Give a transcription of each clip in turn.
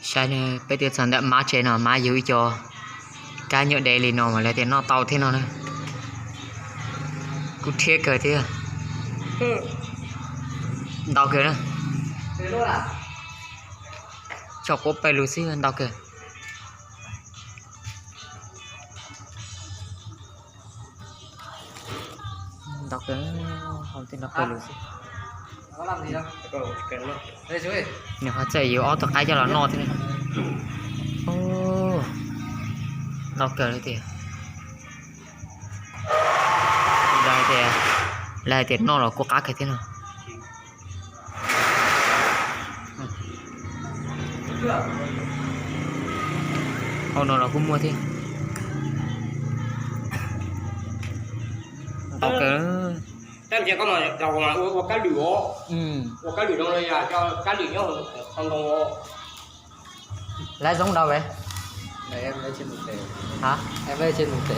Sai này bây giờ sản đã má chế nào má dưới cho cái nhựa đây liền nó mà lại thì nó tàu thế nào nữa cứ thiết cờ thế à đau kìa nữa cho cô bay lùi xí đau kìa đau kìa không tin nó bay lùi xí nó làm gì đâu đây chú ơi nếu họ chạy yếu tao cái cho nó no thế này ô đau kìa đấy thì lại thì nó là có cá cái thế nào hôm nào nó cũng mua thế ok em chỉ có mà đầu mà uống cá lửa uống cá lửa trong đây à cho cá lửa nhá không không lấy giống đâu vậy này em lấy trên một tề hả em lấy trên một tề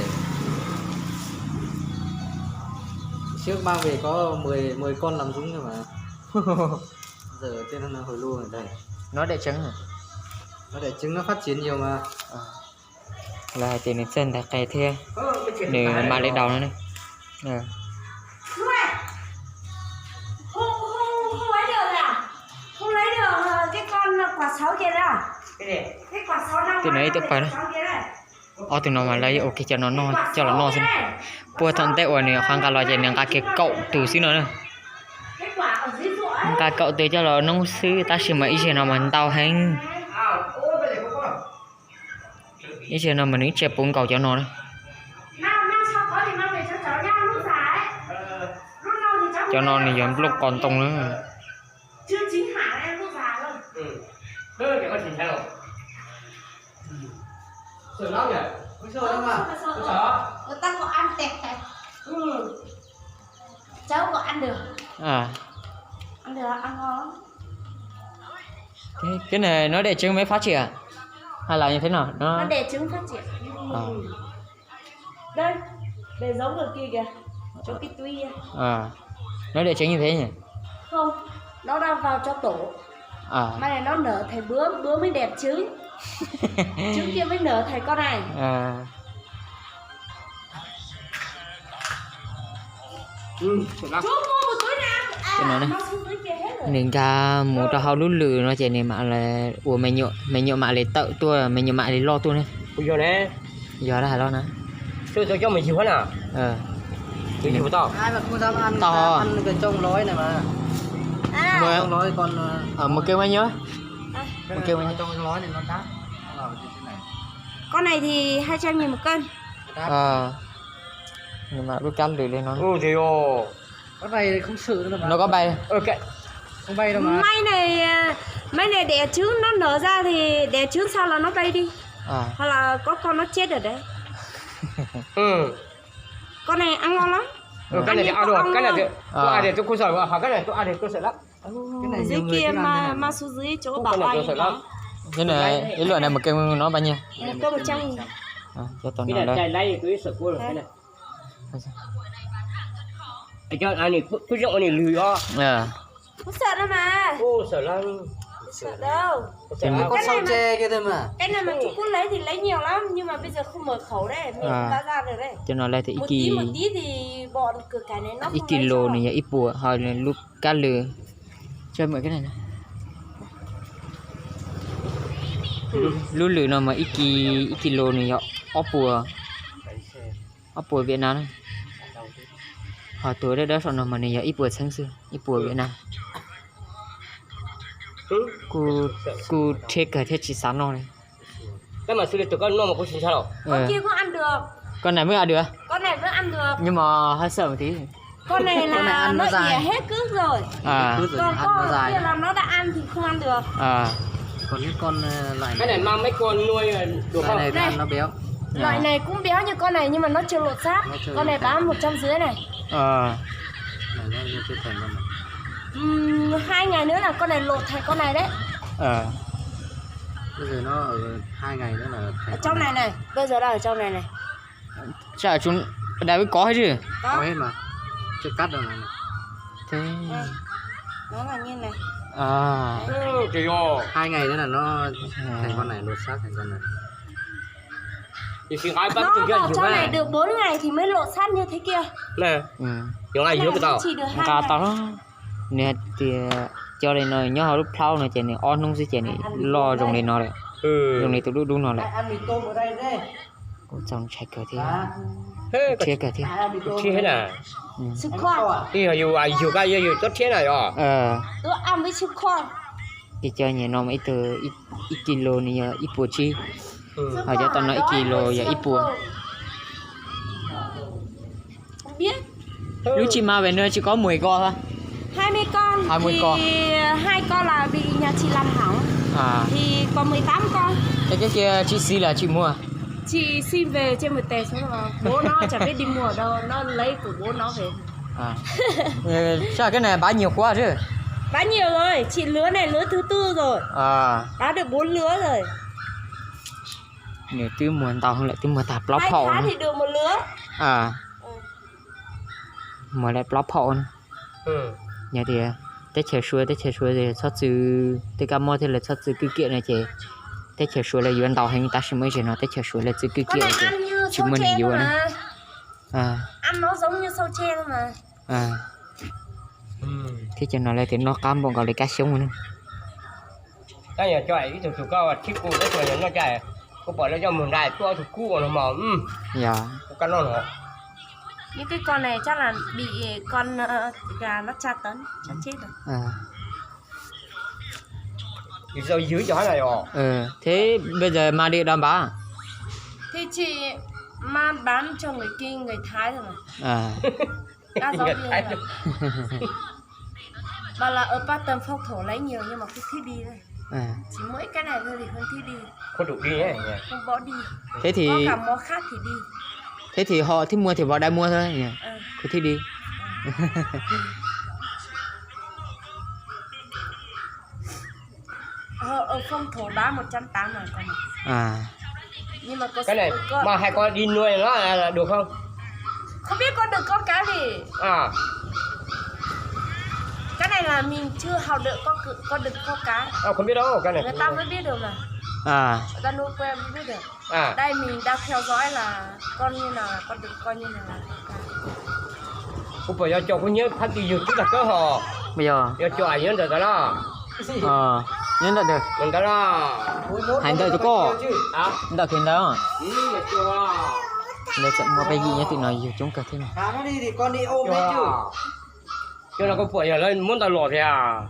trước mang về có 10 con làm súng rồi mà giờ trên nó hồi luôn ở đây nó để trứng hả nó để trứng nó phát triển nhiều mà là tiền đến chân là cái thế để mà lấy đầu nó này không lấy được à? Không lấy được cái con quả sấu kia đâu? Cái quả sấu năm. từ nãy tôi phải đó. Từ nó mà lấy ok cho nó no xem. Bữa thằng tệ này khoan cả loại này cái cậu từ xí nữa. Cái quả ở dưới ruộng. Cái cậu từ cho nó nông sư ta chỉ mà ý gì nào mà tao hành. Ý gì nào mà những chẹp bún cậu cho nó đấy. Năm sau có thì mang về cho cháu nha lúc già ấy. Lúc nào thì cháu. Cho nó thì giống lúc còn tung nữa. Chưa chín hẳn em lúc già luôn. Cái con chín sao? Sườn lắm nhỉ? Không sườn đâu mà. Không sợ. Người ta có ăn tẹt. Cháu có ăn được. Ăn được, ăn ngon lắm. Cái này nó để trứng mới phát triển hay là như thế nào? Nó để trứng phát triển. Đây, để giống được kia kìa. Cho cái tuy kia. Nó để trứng như thế nhỉ? Không, nó đang vào cho tổ. Mai này nó nở thành bướm mới đẹp trứng. Trứng kia mới nở thành con này. Chú mua một túi nào? Nó xuống dưới kia hết rồi. Nên cả một trò hao lú lử nó chỉ này mà là ủa mày nhựa mà lấy tự tôi mày nhựa mà lấy lo tôi này. Bây giờ đấy. Giờ đã hả lo nè. Tôi cho mình chịu hết à? Tôi chịu to. Ai mà không dám ăn to. Ăn cái trông lói này mà. Trông lói con một kêu mày nhớ. Một kêu mày trông lói này nó đắt. Con này thì 200.000 một cân. Nhưng mà đôi canh lên nó. Thì con này không sự đâu mà. Nó có bay. Ok. Không bay đâu mà. Mấy này đẻ trứng nó nở ra thì đẻ trứng sau là nó bay đi. Hoặc là có con nó chết ở đấy. Con này ăn ngon lắm. Cái này thì ăn được, cái này thì tôi ăn thì tôi không sợ, cái này tôi ăn thì tôi sợ lắm. Cái này dưới kia mà xuống dưới chỗ bảo ai đó. Cái này cái loại này một kêu nó bao nhiêu? Một cân 100.000. Cho toàn cái nó này đây. lấy tôi sợ cua rồi cái này. Cho anh này cứ rộng anh này lười đó. Không sợ đâu mà. Sợ lắm. Sợ đâu. Con sâu tre kia thôi mà. Cái này mà chú cứ lấy thì lấy nhiều lắm, nhưng mà bây giờ không mở khẩu đấy, mình không bán ra được đấy. Cho nó lấy thì một tí thì bọn cửa cái này nó ít kilo này ít bùa hồi là lúc cá lừa cho mọi cái này nè lúc lừa nó mà ít kilo này ốp bùa Việt Nam này hồi tuổi đó sao nó mà này ít bùa sáng xưa ít bùa Việt Nam cô chết cả thế chỉ sáng nó này cái mà xử lý tụi con nó mà cũng xin sao con kia cũng ăn được con này mới ăn được con này vẫn ăn được nhưng mà hơi sợ một tí con này là nó ỉa hết cước rồi còn con kia là nó đã ăn thì không ăn được còn những con loại cái này mang mấy con nuôi được không này ăn nó béo loại này cũng béo như con này nhưng mà nó chưa lột xác con này bán 150 này này nó chưa thành con này 2 ngày nữa là con này lột thành con này đấy bây giờ nó ở 2 ngày nữa là ở trong này bây giờ đang ở trong này chả chúng đã có hết chứ có hết mà chưa cắt đâu này thế nó là như này À. Trời ơi. 2 ngày nữa là nó thành con này lột xác thành con này. Thì xin ai bắt Nó từng kia vào chụp trong này này. được 4 ngày thì mới lộ sát như thế kia. Nè, Ừ. những ai Cái giúp này cái tao. chỉ được 2 Cả ngày. tao đó. Nè thì cho nên nó nhớ lúc thao này chạy này on không sẽ chạy này lo trong này nó đấy. Ừ. Trong này tôi đúng nó lại. Ăn mì tôm ở đây đây. Có trong chạy cờ thế. Thế Chia cờ thế. Ăn mì tôm. thế này. Ừ. Sức khoan. Đi là dù ai dù cái gì tốt thế này à. Tôi ăn với sức khoan. Thì cho nhà nó mấy từ ít kilo này ít bùa chi. Ừ. Họ cho tao nói ít kilo và ít bùa. Không biết. Lúc chị mà về nơi chỉ có 10 con thôi. 20 con 20 thì con. 2 con là bị nhà chị làm hỏng. À. Thì còn 18 con. Cái kia chị xí là chị mua. Chị xin về trên một tè xuống rồi. Bố nó chẳng biết đi mua ở đâu, nó lấy của bố nó về. À. Sao cái này bán nhiều quá chứ. Bán nhiều rồi, chị lứa này lứa thứ 4 rồi. À. Bán được 4 lứa rồi. Nếu tôi muốn tao không lại tôi muốn tạp lóc 2 hậu tháng nữa. thì được 1 lứa. À. Ừ. Mà lại lóc hậu nữa. Ừ. Nhà thì tết chờ xuôi thì xuất từ tất cả mọi thứ là xuất từ cái kiện này chị. Tết chờ xuôi là yuan tàu hành ta sẽ mới chỉ nói tết chờ xuôi là từ cái Con kiện này chị. ăn như Chỉ sâu muốn chen hiểu thôi nữa. mà. À. Ăn nó giống như sâu chen thôi mà. À. Ừ. Thế cho nó lại thì nó cam bọn gọi là cá sống nữa. Cái nhà cho ấy tụi cao thích cô cái chuyện nó chạy. Cô bỏ nó cho mình đại cho tụi cu nó mà. Dạ. Cái nó nó. Những cái con này chắc là bị con gà nó tra tấn, chả chết rồi. À. Thì sao dưới cho này à. Thế bây giờ mà đi đám bá. Thì chị mang bán cho người Kinh, người Thái rồi mà. À. Đa giáo viên rồi. Mà là ở Patton phong thổ lấy nhiều nhưng mà không thích đi đây. À. Chỉ mỗi cái này thôi thì không thích đi. Không đủ đi nhé. Không bỏ đi. Thế thì Có cả món khác thì đi. thế thì họ thích mua thì vào đây mua thôi nhỉ. Ừ. Cứ thích đi. Ở phong thổ đá 180 là con này. À. Nhưng mà có Cái này có, mà hai con đi nuôi nó là được không? không biết con được con cái gì. À. Cái này là mình chưa học được con được con cái. À, không biết đâu cái này. Người ta mới biết được mà. À. Người ta nuôi quen mới biết được. À. Đây mình đang theo dõi là con như nào là con được coi như nào là con cái. Cô phải cho cô nhớ phát đi YouTube là cơ hồ. Bây giờ Cho ai nhớ được cái đó. nhớ được. Mình cái đó. Hành đợi cho cô. À. Đợi khiến đó. Mà cho. Để chậm mua bay gì nhá tụi nó nhiều chúng cả thế này. Thả nó đi thì con đi ôm đấy chứ. Cho nó có phải là lên muốn tao lọt thì à.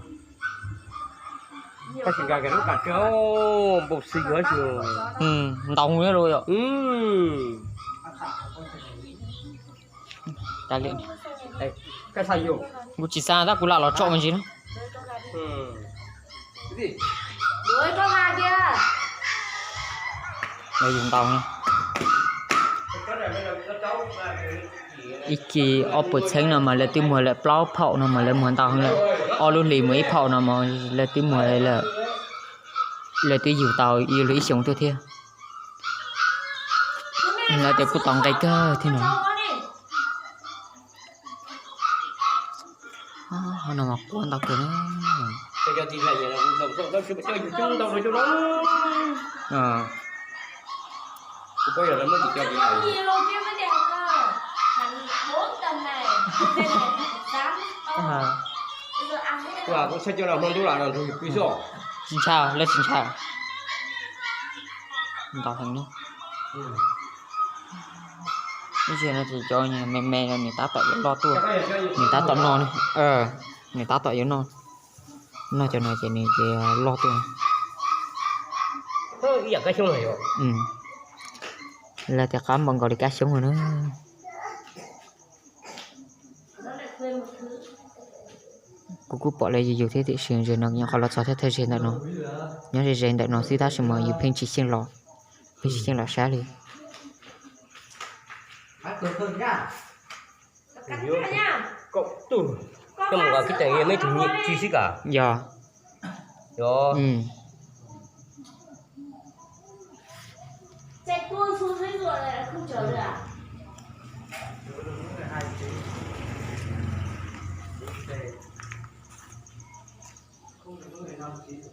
Cái gì cái nó cả chỗ bột xì nữa chứ. Đồng nữa rồi ạ. Ta liền. Cái sao vô? Một chỉ xa ta cũng lạ nó trộn cái gì đó. Cái gì? Đuổi con gà kia. Đây dùng tàu nha. Ít khi ở bữa sáng nào mà là tiêu mùa là plau phậu nào mà là mùa tàu là ở luôn lì mấy phậu nào mà là tiêu mùa là tiêu dầu tàu yêu lý sống tôi thiệt là tiêu của tòng cây cơ thế nào nào mà quan tàu kìa Cho thì là gì nó đâu chưa chơi chung đâu rồi cho nó. Bây giờ nó mới cho cái này. Nhiều kia mới đẹp cơ. Thành 4 tầng này. Bên này 8 tầng. Bây giờ ăn hết. Và cũng sẽ cho nó hơn đứa là rồi quý số. xin chào lên xin chào tàu thành nữa cái chuyện là chỉ cho nhà mẹ là người ta tự lo tua người ta tự non người ta tự yếu non nó cho này chỉ này thì lo tua Ý cái chung này rồi. là chắc cám bằng gọi đi cá sống rồi nữa cô cứ bỏ lại nhiều thế thì xem rồi nó nhưng kalau cho thế xem đó nó nhớ rồi xem đó nó xí ta xem mà nhiều phim chỉ xem lọ sáng đi Hãy subscribe cho kênh Ghiền Mì Gõ để không bỏ lỡ những video hấp dẫn. Cậu tù. Cái một cái trải nghiệm mấy thử nghiệm chi xích cả. dạ Đó. Chạy tuôn xuống dưới ruộng này là không chở được à? 5 chín